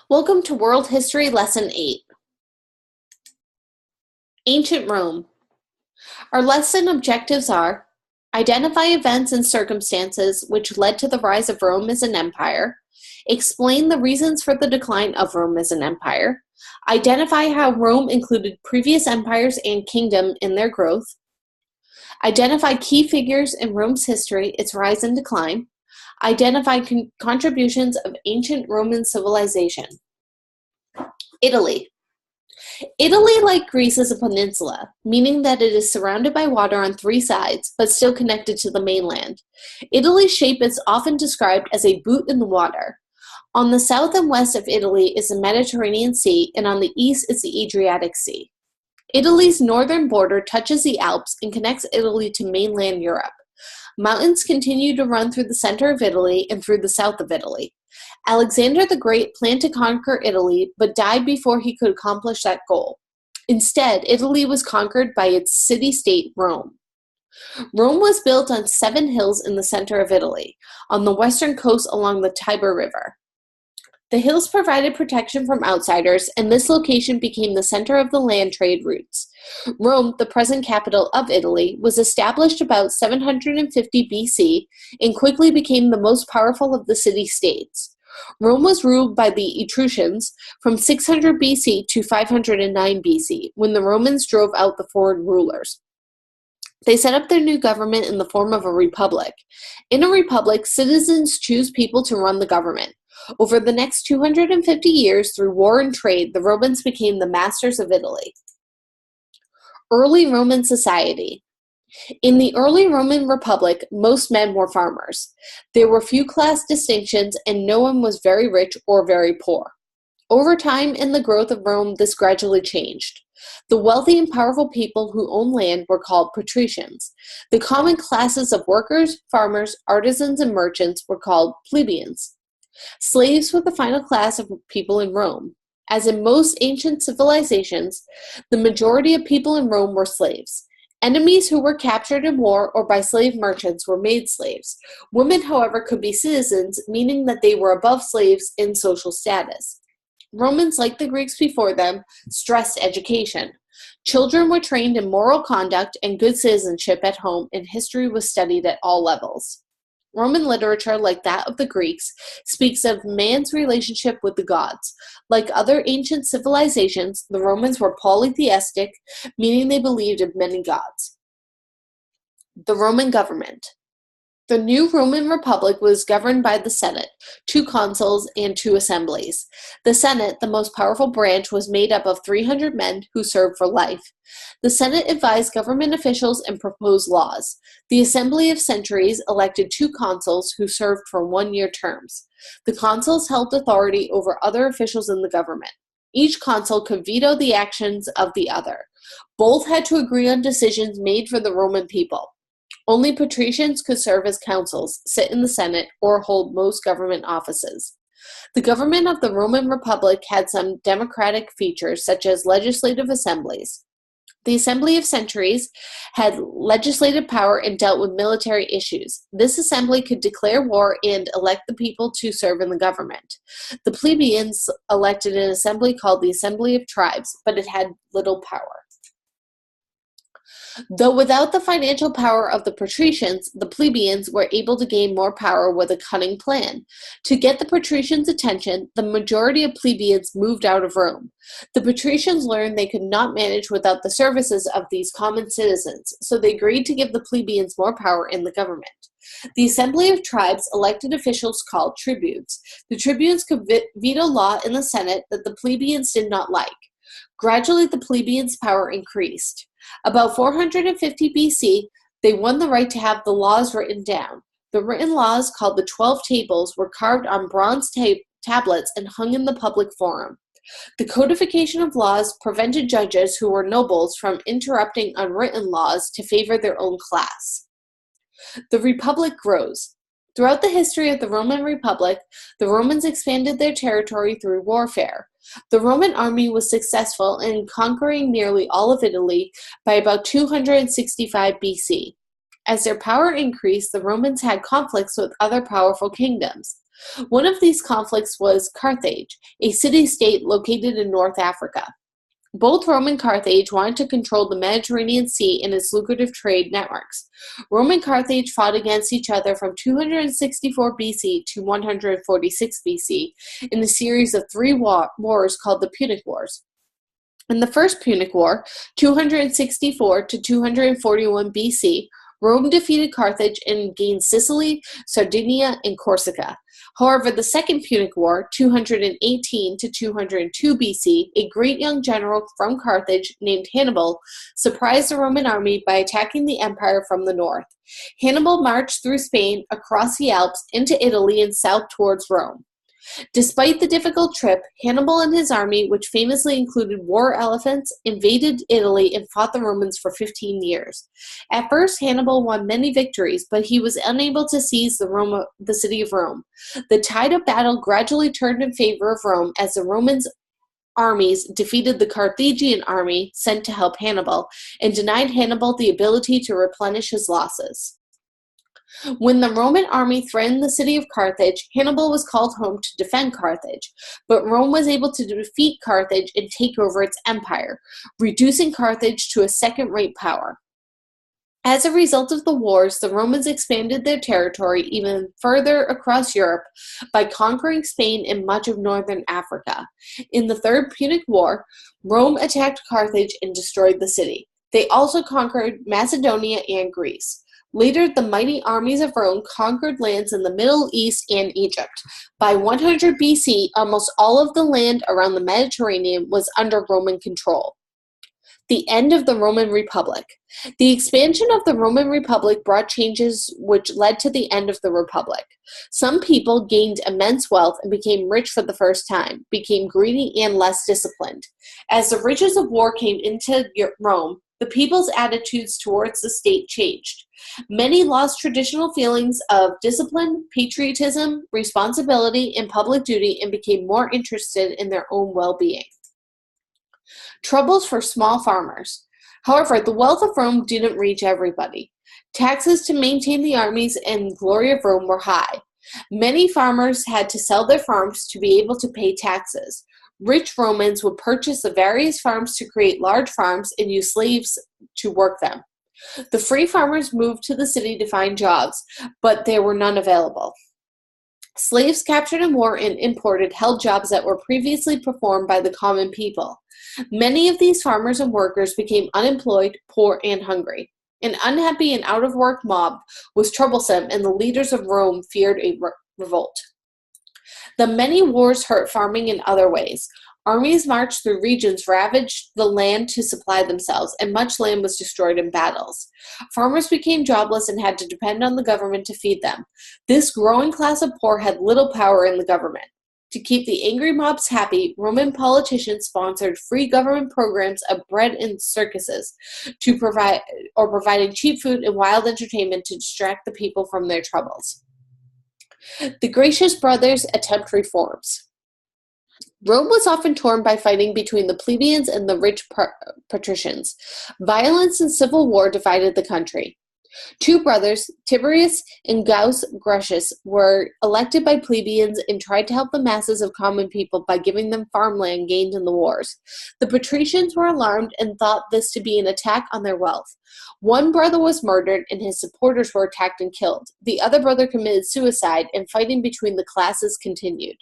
Welcome to World History Lesson 8. Ancient Rome. Our lesson objectives are: identify events and circumstances which led to the rise of Rome as an empire, explain the reasons for the decline of Rome as an empire, identify how Rome included previous empires and kingdom in their growth, identify key figures in Rome's history, its rise and decline, identify contributions of ancient Roman civilization. Italy. Italy, like Greece, is a peninsula, meaning that it is surrounded by water on three sides, but still connected to the mainland. Italy's shape is often described as a boot in the water. On the south and west of Italy is the Mediterranean Sea, and on the east is the Adriatic Sea. Italy's northern border touches the Alps and connects Italy to mainland Europe. Mountains continue to run through the center of Italy and through the south of Italy. Alexander the Great planned to conquer Italy, but died before he could accomplish that goal. Instead, Italy was conquered by its city-state, Rome. Rome was built on 7 hills in the center of Italy, on the western coast along the Tiber River. The hills provided protection from outsiders, and this location became the center of the land trade routes. Rome, the present capital of Italy, was established about 750 BC and quickly became the most powerful of the city-states. Rome was ruled by the Etruscans from 600 BC to 509 BC, when the Romans drove out the foreign rulers. They set up their new government in the form of a republic. In a republic, citizens choose people to run the government. Over the next 250 years, through war and trade, the Romans became the masters of Italy. Early Roman society. In the early Roman Republic, most men were farmers. There were few class distinctions, and no one was very rich or very poor. Over time, in the growth of Rome, this gradually changed. The wealthy and powerful people who owned land were called patricians. The common classes of workers, farmers, artisans, and merchants were called plebeians. Slaves were the final class of people in Rome. As in most ancient civilizations, the majority of people in Rome were slaves. Enemies who were captured in war or by slave merchants were made slaves. Women, however, could be citizens, meaning that they were above slaves in social status. Romans, like the Greeks before them, stressed education. Children were trained in moral conduct and good citizenship at home, and history was studied at all levels. Roman literature, like that of the Greeks, speaks of man's relationship with the gods. Like other ancient civilizations, the Romans were polytheistic, meaning they believed in many gods. The Roman government. The new Roman Republic was governed by the Senate, 2 consuls, and 2 assemblies. The Senate, the most powerful branch, was made up of 300 men who served for life. The Senate advised government officials and proposed laws. The Assembly of Centuries elected 2 consuls who served for 1-year terms. The consuls held authority over other officials in the government. Each consul could veto the actions of the other. Both had to agree on decisions made for the Roman people. Only patricians could serve as consuls, sit in the Senate, or hold most government offices. The government of the Roman Republic had some democratic features, such as legislative assemblies. The Assembly of Centuries had legislative power and dealt with military issues. This assembly could declare war and elect the people to serve in the government. The plebeians elected an assembly called the Assembly of Tribes, but it had little power. Though without the financial power of the patricians, the plebeians were able to gain more power with a cunning plan. To get the patricians' attention, the majority of plebeians moved out of Rome. The patricians learned they could not manage without the services of these common citizens, so they agreed to give the plebeians more power in the government. The Assembly of Tribes elected officials called tribunes. The tribunes could veto law in the Senate that the plebeians did not like. Gradually, the plebeians' power increased. About 450 BC, they won the right to have the laws written down. The written laws, called the 12 Tables, were carved on bronze tablets and hung in the public forum. The codification of laws prevented judges who were nobles from interrupting unwritten laws to favor their own class. The Republic grows. Throughout the history of the Roman Republic, the Romans expanded their territory through warfare. The Roman army was successful in conquering nearly all of Italy by about 265 BC. As their power increased, the Romans had conflicts with other powerful kingdoms. One of these conflicts was Carthage, a city-state located in North Africa. Both Rome and Carthage wanted to control the Mediterranean Sea and its lucrative trade networks. Rome and Carthage fought against each other from 264 BC to 146 BC in a series of three wars called the Punic Wars. In the First Punic War, 264 to 241 BC, Rome defeated Carthage and gained Sicily, Sardinia, and Corsica. However, the Second Punic War, 218 to 202 BC, a great young general from Carthage named Hannibal surprised the Roman army by attacking the empire from the north. Hannibal marched through Spain, across the Alps, into Italy, and south towards Rome. Despite the difficult trip, Hannibal and his army, which famously included war elephants, invaded Italy and fought the Romans for 15 years. At first, Hannibal won many victories, but he was unable to seize the city of Rome. The tide of battle gradually turned in favor of Rome as the Romans' armies defeated the Carthaginian army sent to help Hannibal and denied Hannibal the ability to replenish his losses. When the Roman army threatened the city of Carthage, Hannibal was called home to defend Carthage, but Rome was able to defeat Carthage and take over its empire, reducing Carthage to a second-rate power. As a result of the wars, the Romans expanded their territory even further across Europe by conquering Spain and much of northern Africa. In the Third Punic War, Rome attacked Carthage and destroyed the city. They also conquered Macedonia and Greece. Later, the mighty armies of Rome conquered lands in the Middle East and Egypt. By 100 BC, almost all of the land around the Mediterranean was under Roman control. The end of the Roman Republic. The expansion of the Roman Republic brought changes which led to the end of the Republic. Some people gained immense wealth and became rich for the first time, became greedy and less disciplined. As the riches of war came into Rome, the people's attitudes towards the state changed. Many lost traditional feelings of discipline, patriotism, responsibility, and public duty and became more interested in their own well-being. Troubles for small farmers. However, the wealth of Rome didn't reach everybody. Taxes to maintain the armies and glory of Rome were high. Many farmers had to sell their farms to be able to pay taxes. Rich Romans would purchase the various farms to create large farms and use slaves to work them. The free farmers moved to the city to find jobs, but there were none available. Slaves captured in war and imported held jobs that were previously performed by the common people. Many of these farmers and workers became unemployed, poor, and hungry. An unhappy and out-of-work mob was troublesome, and the leaders of Rome feared a revolt. The many wars hurt farming in other ways. Armies marched through regions, ravaged the land to supply themselves, and much land was destroyed in battles. Farmers became jobless and had to depend on the government to feed them. This growing class of poor had little power in the government. To keep the angry mobs happy, Roman politicians sponsored free government programs of bread and circuses providing cheap food and wild entertainment to distract the people from their troubles. The Gracious brothers attempt reforms. Rome was often torn by fighting between the plebeians and the rich patricians. Violence and civil war divided the country. Two brothers, Tiberius and Gaius Gracchus, were elected by plebeians and tried to help the masses of common people by giving them farmland gained in the wars. The patricians were alarmed and thought this to be an attack on their wealth. One brother was murdered and his supporters were attacked and killed. The other brother committed suicide, and fighting between the classes continued.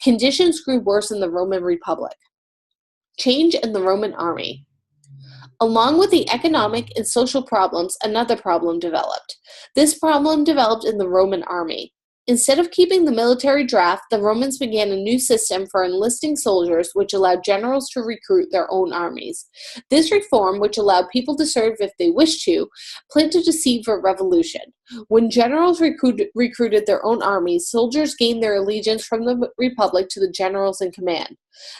Conditions grew worse in the Roman Republic. Change in the Roman army. Along with the economic and social problems, another problem developed. This problem developed in the Roman army. Instead of keeping the military draft, the Romans began a new system for enlisting soldiers, which allowed generals to recruit their own armies. This reform, which allowed people to serve if they wished to, planted a seed for revolution. When generals recruited their own armies, soldiers gained their allegiance from the republic to the generals in command.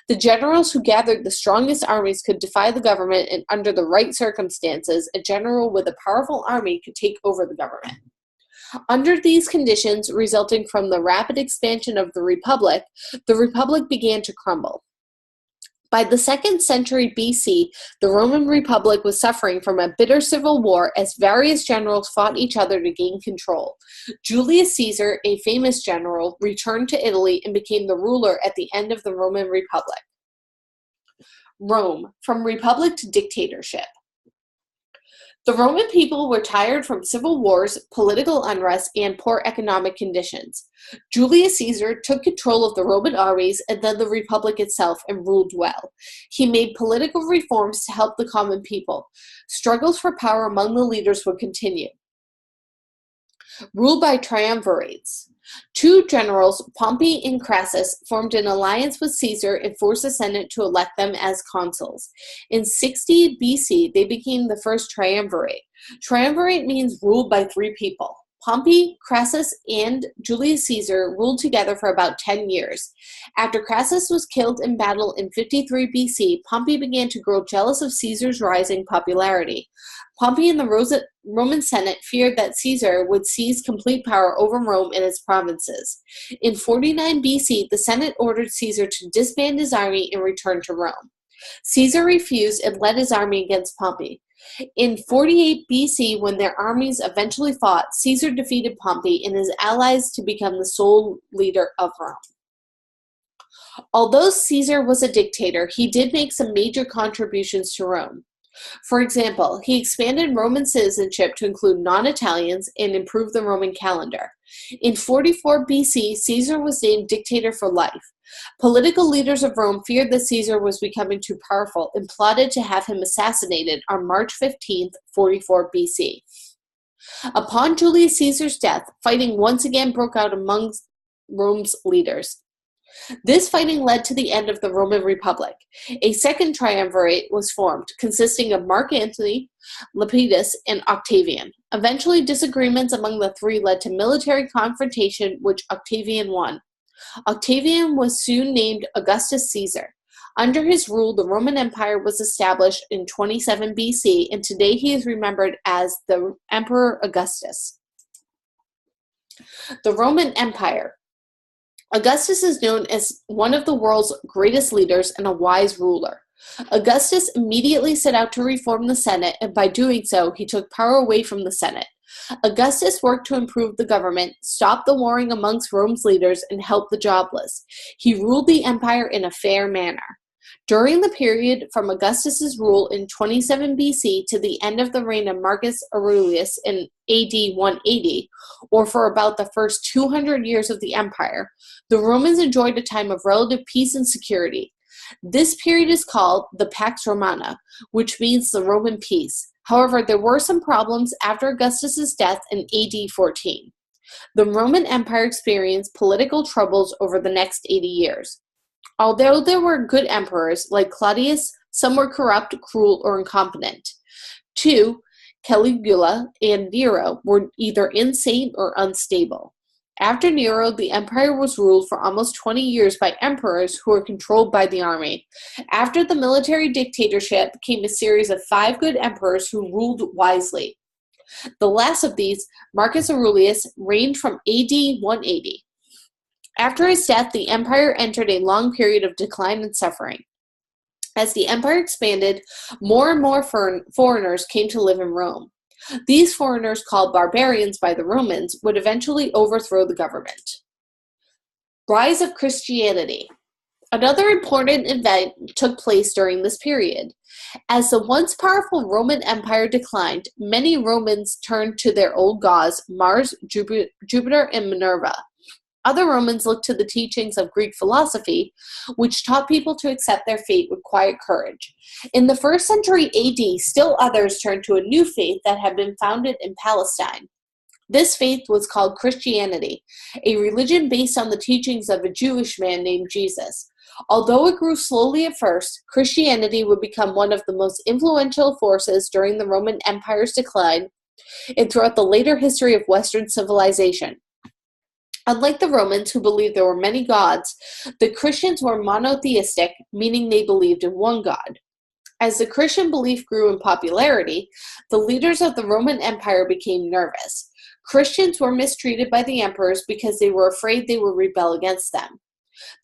The generals who gathered the strongest armies could defy the government, and under the right circumstances, a general with a powerful army could take over the government. Under these conditions, resulting from the rapid expansion of the Republic began to crumble. By the 2nd century BC, the Roman Republic was suffering from a bitter civil war as various generals fought each other to gain control. Julius Caesar, a famous general, returned to Italy and became the ruler at the end of the Roman Republic. Rome, from republic to dictatorship. The Roman people were tired from civil wars, political unrest, and poor economic conditions. Julius Caesar took control of the Roman armies and then the republic itself and ruled well. He made political reforms to help the common people. Struggles for power among the leaders would continue. Ruled by triumvirates. 2 generals, Pompey and Crassus, formed an alliance with Caesar and forced the Senate to elect them as consuls. In 60 BC, they became the first triumvirate. Triumvirate means ruled by 3 people. Pompey, Crassus, and Julius Caesar ruled together for about 10 years. After Crassus was killed in battle in 53 BC, Pompey began to grow jealous of Caesar's rising popularity. Pompey and the Roman Senate feared that Caesar would seize complete power over Rome and its provinces. In 49 BC, the Senate ordered Caesar to disband his army and return to Rome. Caesar refused and led his army against Pompey. In 48 BC, when their armies eventually fought, Caesar defeated Pompey and his allies to become the sole leader of Rome. Although Caesar was a dictator, he did make some major contributions to Rome. For example, he expanded Roman citizenship to include non-Italians and improved the Roman calendar. In 44 BC, Caesar was named dictator for life. Political leaders of Rome feared that Caesar was becoming too powerful and plotted to have him assassinated on March 15, 44 BC. Upon Julius Caesar's death, fighting once again broke out among Rome's leaders. This fighting led to the end of the Roman Republic. A second triumvirate was formed, consisting of Mark Antony, Lepidus, and Octavian. Eventually, disagreements among the 3 led to military confrontation, which Octavian won. Octavian was soon named Augustus Caesar. Under his rule, the Roman Empire was established in 27 BC, and today he is remembered as the Emperor Augustus. The Roman Empire. Augustus is known as one of the world's greatest leaders and a wise ruler. Augustus immediately set out to reform the Senate, and by doing so, he took power away from the Senate. Augustus worked to improve the government, stop the warring amongst Rome's leaders, and help the jobless. He ruled the empire in a fair manner. During the period from Augustus's rule in 27 BC to the end of the reign of Marcus Aurelius in AD 180, or for about the first 200 years of the empire, the Romans enjoyed a time of relative peace and security. This period is called the Pax Romana, which means the Roman peace. However, there were some problems after Augustus's death in AD 14. The Roman Empire experienced political troubles over the next 80 years. Although there were good emperors, like Claudius, some were corrupt, cruel, or incompetent. 2, Caligula and Nero, were either insane or unstable. After Nero, the empire was ruled for almost 20 years by emperors who were controlled by the army. After the military dictatorship came a series of 5 good emperors who ruled wisely. The last of these, Marcus Aurelius, reigned from AD 180. After his death, the empire entered a long period of decline and suffering. As the empire expanded, more and more foreigners came to live in Rome. These foreigners, called barbarians by the Romans, would eventually overthrow the government. Rise of Christianity. Another important event took place during this period. As the once powerful Roman Empire declined, many Romans turned to their old gods, Mars, Jupiter, and Minerva. Other Romans looked to the teachings of Greek philosophy, which taught people to accept their fate with quiet courage. In the 1st century AD, still others turned to a new faith that had been founded in Palestine. This faith was called Christianity, a religion based on the teachings of a Jewish man named Jesus. Although it grew slowly at first, Christianity would become one of the most influential forces during the Roman Empire's decline and throughout the later history of Western civilization. Unlike the Romans, who believed there were many gods, the Christians were monotheistic, meaning they believed in one God. As the Christian belief grew in popularity, the leaders of the Roman Empire became nervous. Christians were mistreated by the emperors because they were afraid they would rebel against them.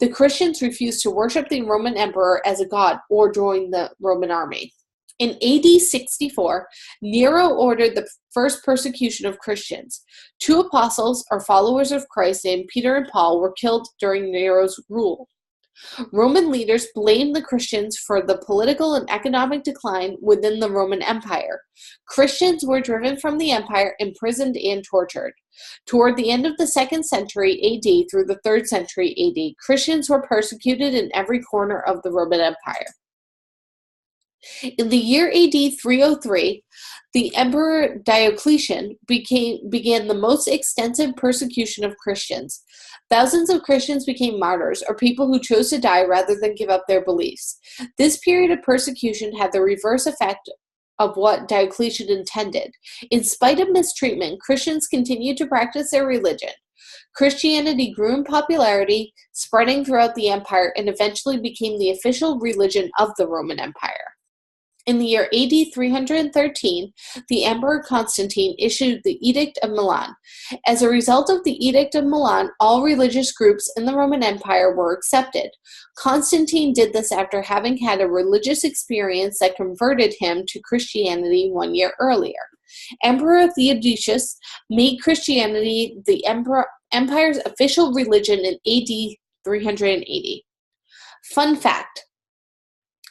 The Christians refused to worship the Roman emperor as a god or join the Roman army. In AD 64, Nero ordered the first persecution of Christians. 2 apostles, or followers of Christ, named Peter and Paul, were killed during Nero's rule. Roman leaders blamed the Christians for the political and economic decline within the Roman Empire. Christians were driven from the empire, imprisoned, and tortured. Toward the end of the 2nd century AD through the 3rd century AD, Christians were persecuted in every corner of the Roman Empire. In the year AD 303, the Emperor Diocletian began the most extensive persecution of Christians. Thousands of Christians became martyrs, or people who chose to die rather than give up their beliefs. This period of persecution had the reverse effect of what Diocletian intended. In spite of mistreatment, Christians continued to practice their religion. Christianity grew in popularity, spreading throughout the empire, and eventually became the official religion of the Roman Empire. In the year AD 313, the Emperor Constantine issued the Edict of Milan. As a result of the Edict of Milan, all religious groups in the Roman Empire were accepted. Constantine did this after having had a religious experience that converted him to Christianity 1 year earlier. Emperor Theodosius made Christianity the empire's official religion in AD 380. Fun fact.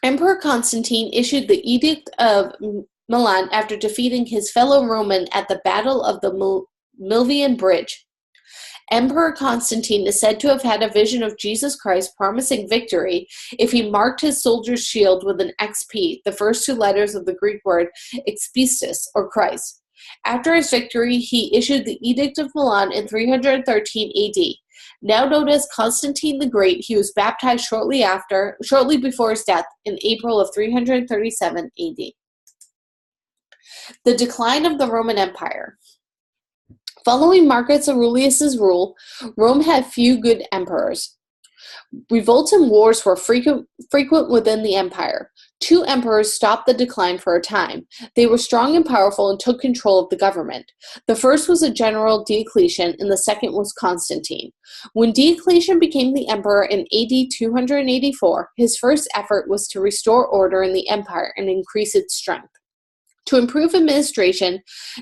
Emperor Constantine issued the Edict of Milan after defeating his fellow Roman at the Battle of the Milvian Bridge. Emperor Constantine is said to have had a vision of Jesus Christ promising victory if he marked his soldier's shield with an XP, the first 2 letters of the Greek word expistus, or Christ. After his victory, he issued the Edict of Milan in 313 AD. Now known as Constantine the Great, he was baptized shortly before his death in April of 337 AD. The decline of the Roman Empire. Following Marcus Aurelius's rule, Rome had few good emperors. Revolts and wars were frequent within the empire. 2 emperors stopped the decline for a time. They were strong and powerful and took control of the government. The first was a general Diocletian, and the second was Constantine. When Diocletian became the emperor in AD 284, his first effort was to restore order in the empire and increase its strength. To improve administration,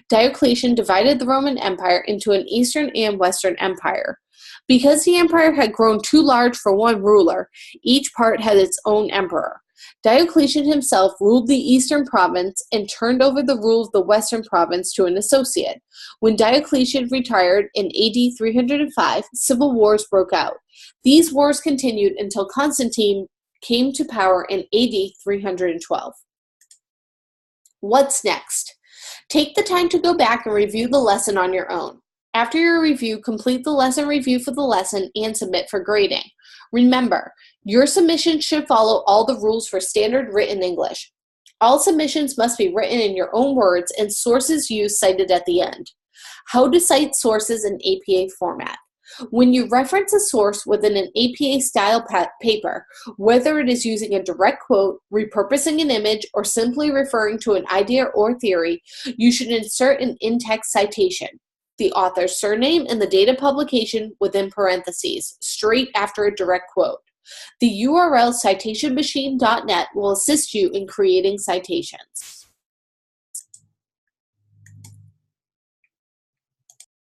Diocletian divided the Roman Empire into an Eastern and Western Empire. Because the empire had grown too large for one ruler, each part had its own emperor. Diocletian himself ruled the Eastern province and turned over the rule of the Western province to an associate. When Diocletian retired in AD 305, civil wars broke out. These wars continued until Constantine came to power in AD 312. What's next? Take the time to go back and review the lesson on your own. After your review, complete the lesson review for the lesson and submit for grading. Remember, your submission should follow all the rules for standard written English. All submissions must be written in your own words and sources used cited at the end. How to cite sources in APA format. When you reference a source within an APA-style paper, whether it is using a direct quote, repurposing an image, or simply referring to an idea or theory, you should insert an in-text citation, the author's surname and the date of publication within parentheses, straight after a direct quote. The URL citationmachine.net will assist you in creating citations.